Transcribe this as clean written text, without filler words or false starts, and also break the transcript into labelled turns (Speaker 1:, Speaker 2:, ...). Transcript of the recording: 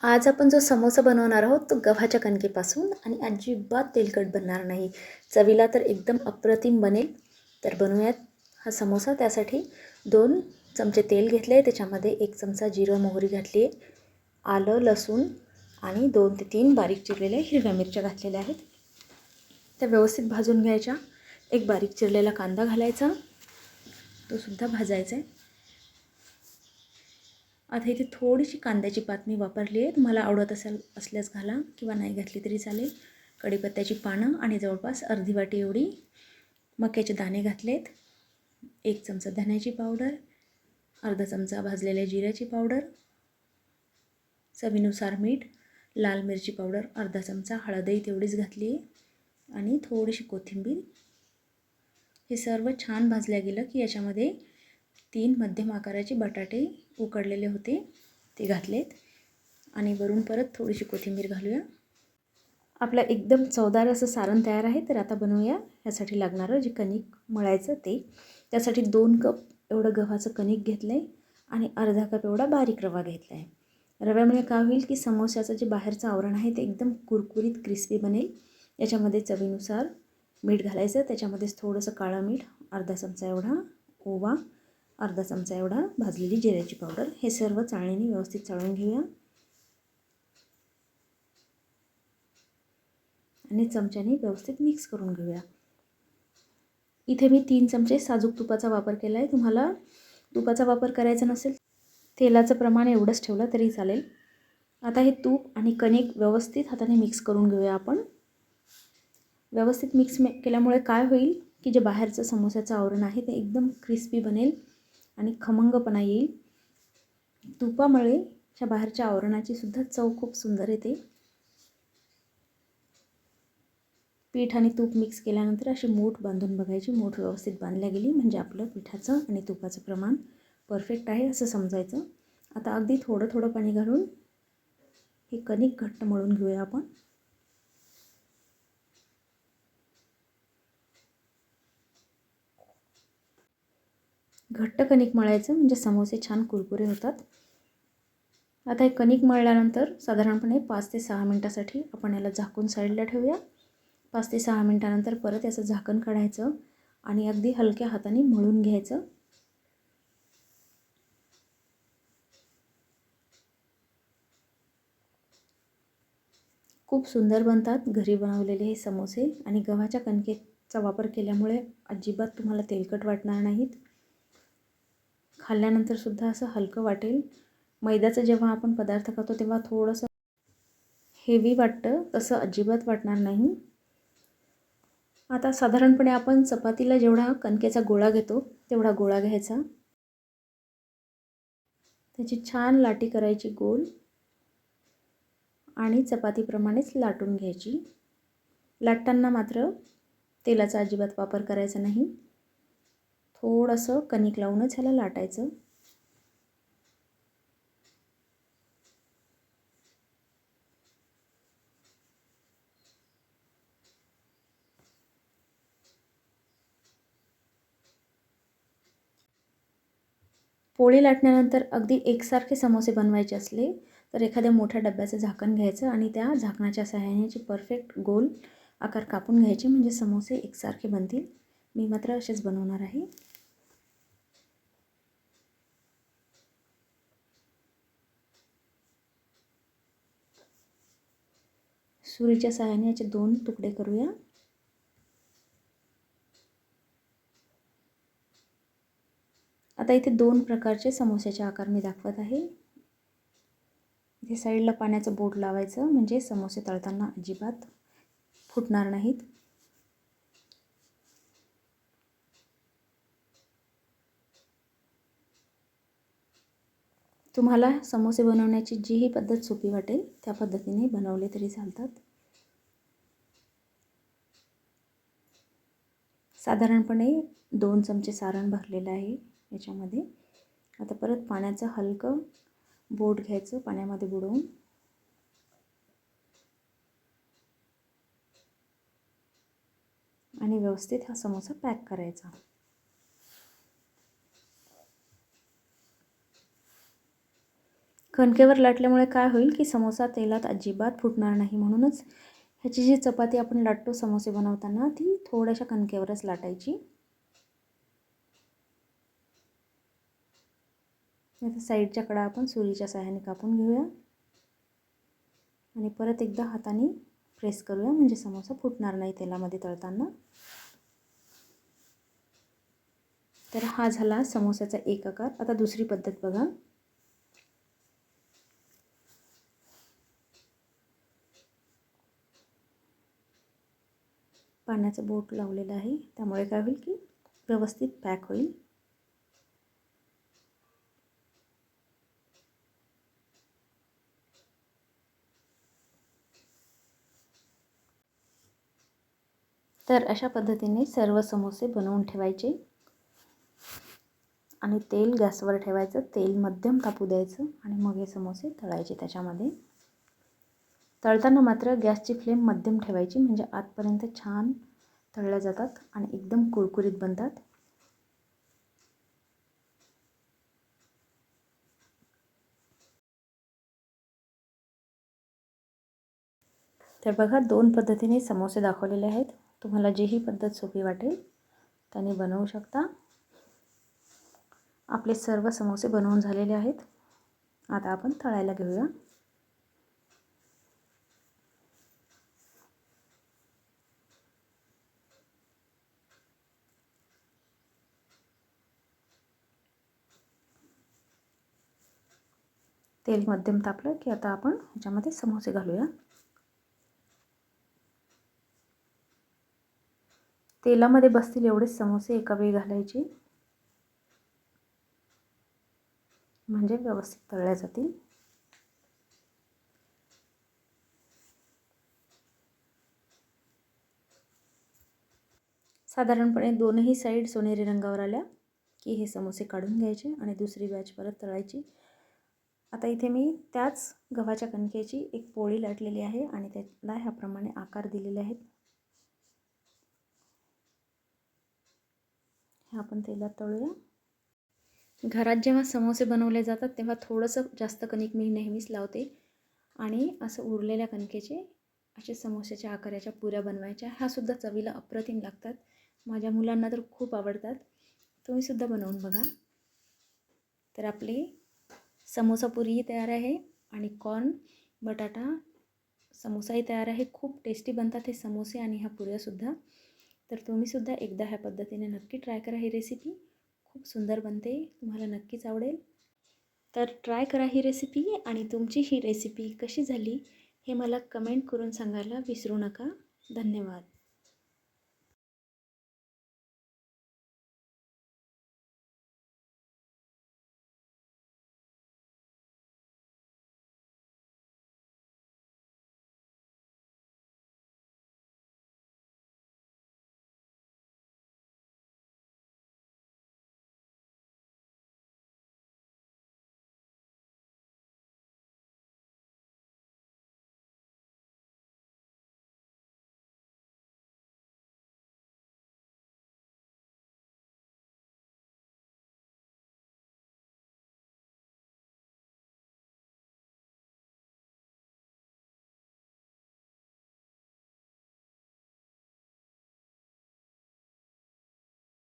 Speaker 1: आज आपण जो समोसा बनवणार आहोत तो गव्हाच्या कणकेपासून आणि अजिबात तेलकट बनणार नाही. चवीला तर एकदम अप्रतिम बनेल. तर बनवूयात हा समोसा. त्यासाठी 2 चमचे तेल घेतले आहे, त्याच्यामध्ये 1 चमचा जिरं मोहरी घातली आहे, आलं लसूण आणि 2 ते 3 बारीक चिरलेल्या हिरव्या मिरच्या घातलेल्या आहेत. त्या व्यवस्थित भाजून घ्यायच्या. एक बारीक चिरलेला कांदा घालायचा, तो सुद्धा भाजायचा आहे. आता इथे थोडीशी कांद्याची पात मी वापरली आहे. तुम्हाला आवडत असल्यास घाला किंवा नाही घातली तरी चालेल. कढीपत्त्याची पानं आणि जवळपास अर्धी वाटी एवढी मक्याचे दाणे घातलेत. 1 चमचा धण्याची पावडर, अर्धा चमचा भाजलेल्या जिऱ्याची पावडर, चवीनुसार मीठ, लाल मिरची पावडर अर्धा चमचा, हळदही तेवढीच घातली आहे आणि थोडीशी कोथिंबीर. हे सर्व छान भाजल्या गेलं की याच्यामध्ये 3 मध्यम आकाराचे बटाटे उकडलेले होते ते घातलेत आणि वरून परत थोडीशी कोथिंबीर घालूया. आपलं एकदम चवदार असं सारण तयार आहे. तर आता बनवूया ह्यासाठी लागणारं जे कणिक मळायचं ते. त्यासाठी 2 कप एवढं गव्हाचं कणिक घेतलं आहे आणि अर्धा कप एवढा बारीक रवा घेतला आहे. रव्यामुळे काय होईल की समोस्याचं जे बाहेरचं आवरण आहे ते एकदम कुरकुरीत क्रिस्पी बनेल. याच्यामध्ये चवीनुसार मीठ घालायचं, त्याच्यामध्येच थोडंसं काळं मीठ, अर्धा चमचा एवढा ओवा, अर्धा चमचा एवढा भाजलेली जिऱ्याची पावडर. हे सर्व चाळणीने व्यवस्थित चाळून घेऊया आणि चमच्याने व्यवस्थित मिक्स करून घेऊया. इथे मी 3 चमचे साजूक तुपाचा वापर केला आहे. तुम्हाला तुपाचा वापर करायचा नसेल, तेलाचं प्रमाण एवढंच ठेवलं तरी चालेल. आता हे तूप आणि कणिक व्यवस्थित हाताने मिक्स करून घेऊया आपण. व्यवस्थित मिक्स केल्यामुळे काय होईल की जे बाहेरचं समोस्याचं आवरण आहे ते एकदम क्रिस्पी बनेल आणि खमंगपणा येईल. तुपामुळे ह्या बाहेरच्या आवरणाची सुद्धा चव खूप सुंदर येते. पीठ आणि तूप मिक्स केल्यानंतर अशी मूठ बांधून बघायची. मूठ व्यवस्थित बांधल्या गेली म्हणजे आपलं पिठाचं आणि तुपाचं प्रमाण परफेक्ट आहे असं समजायचं. आता अगदी थोडं थोडं पाणी घालून हे कणिक घट्ट मळून घेऊया आपण. घट्ट कणिक मळायचं म्हणजे समोसे छान कुरकुरे होतात. आता हे कणिक मळल्यानंतर साधारणपणे 5 ते 6 मिनटासाठी आपण याला झाकून साईडला ठेवूया. 5 ते 6 मिनटानंतर परत याचं झाकण काढायचं आणि अगदी हलक्या हाताने मळून घ्यायचं. खूप सुंदर बनतात घरी बनवलेले हे समोसे आणि गव्हाच्या कणकेचा वापर केल्यामुळे अजिबात तुम्हाला तेलकट वाटणार नाहीत. खाल्ल्यानंतर सुद्धा असं हलकं वाटेल. मैद्याचं जेव्हा आपण पदार्थ खातो तेव्हा थोडंसं हेवी वाटतं, तसं अजिबात वाटणार नाही. आता साधारणपणे आपण चपातीला जेवढा कणकेचा गोळा घेतो तेवढा गोळा घ्यायचा. त्याची छान लाटी करायची गोल आणि चपातीप्रमाणेच लाटून घ्यायची. लाटताना मात्र तेलाचा अजिबात वापर करायचा नाही. थोडंसं कणिक लावूनच ह्याला लाटायचं. पोळी लाटल्यानंतर अगदी एकसारखे समोसे बनवायचे असले तर एखाद्या मोठ्या डब्याचं झाकण घ्यायचं आणि त्या झाकणाच्या सहाय्याने परफेक्ट गोल आकार कापून घ्यायचे म्हणजे समोसे एकसारखे बनतील. मी मात्र असेच बनवणार आहे. सुरीच्या सहाय्याने याचे 2 तुकडे करूया. आता इथे 2 प्रकारचे समोस्याचे आकार मी दाखवत आहे. इथे साईडला पाण्याचं बोट लावायचं म्हणजे समोसे तळताना अजिबात फुटणार नाहीत. तुम्हाला समोसे बनवण्याची जीही पद्धत सोपी वाटेल त्या पद्धतीने बनवले तरी चालतात. साधारणपणे 2 चमचे सारण भरलेलं आहे याच्यामध्ये. आता परत पाण्याचं हलकं बोट घ्यायचं, पाण्यामध्ये बुडवून आणि व्यवस्थित हा समोसा पॅक करायचा. कणकेवर लाटल्यामुळे काय होईल की समोसा तेलात अजिबात फुटणार नाही. म्हणूनच ह्याची जी चपाती आपण लाटतो समोसे बनवताना ती थोड्याशा कणकेवरच लाटायची. आता साईडच्या कडा आपण सुरीच्या सहाय्याने कापून घेऊया आणि परत एकदा हाताने प्रेस करूया, म्हणजे समोसा फुटणार नाही तेलामध्ये तळताना. तर हा झाला समोस्याचा एक आकार. आता दुसरी पद्धत बघा. पाण्याचं बोट लावलेलं आहे, त्यामुळे काय होईल की व्यवस्थित पॅक होईल. तर अशा पद्धतीने सर्व समोसे बनवून ठेवायचे आणि तेल गॅसवर ठेवायचं, तेल मध्यम तापू द्यायचं आणि मग हे समोसे तळायचे त्याच्यामध्ये. तळताना मात्र गॅसची फ्लेम मध्यम ठेवायची, म्हणजे आतपर्यंत छान तळल्या जातात आणि एकदम कुरकुरीत बनतात. तर बघा, 2 पद्धतीने समोसे दाखवलेले आहेत. तुम्हाला जी ही पद्धत सोपी वाटेल त्याने बनवू शकता. आपले सर्व समोसे बनवून झालेले आहेत. आता आपण तळायला घेऊया. तेल मध्यम तापलं की आता आपण ह्याच्यामध्ये समोसे घालूया. तेलामध्ये बसतील एवढेच समोसे एका वेळी घालायचे, म्हणजे व्यवस्थित तळल्या जातील. साधारणपणे दोनही साईड सोनेरी रंगावर आल्या की हे समोसे काढून घ्यायचे आणि दुसरी बॅच परत तळायची. आता इथे मी त्याच गव्हाच्या कणकेची एक पोळी लाटलेली आहे आणि त्याला ह्याप्रमाणे आकार दिलेले आहेत. हे आपण तेलात तळूया. घरात जेव्हा समोसे बनवले जातात तेव्हा थोडंसं जास्त कणिक मी नेहमीच लावते आणि असं उरलेल्या कणकेचे असे समोस्याच्या आकाराच्या पुऱ्या बनवायच्या. ह्यासुद्धा चवीला अप्रतिम लागतात. माझ्या मुलांना तर खूप आवडतात. तुम्हीसुद्धा बनवून बघा. तर आपली समोसा पुरीही तयार आहे आणि कॉर्न बटाटा समोसाही तयार आहे. खूप टेस्टी बनतात हे समोसे आणि ह्या पुऱ्यासुद्धा. तर तुम्हीसुद्धा एकदा ह्या पद्धतीने नक्की ट्राय करा. ही रेसिपी खूप सुंदर बनते, तुम्हाला नक्कीच आवडेल. तर ट्राय करा ही रेसिपी आणि तुमची ही रेसिपी कशी झाली हे मला कमेंट करून सांगायला विसरू नका. धन्यवाद.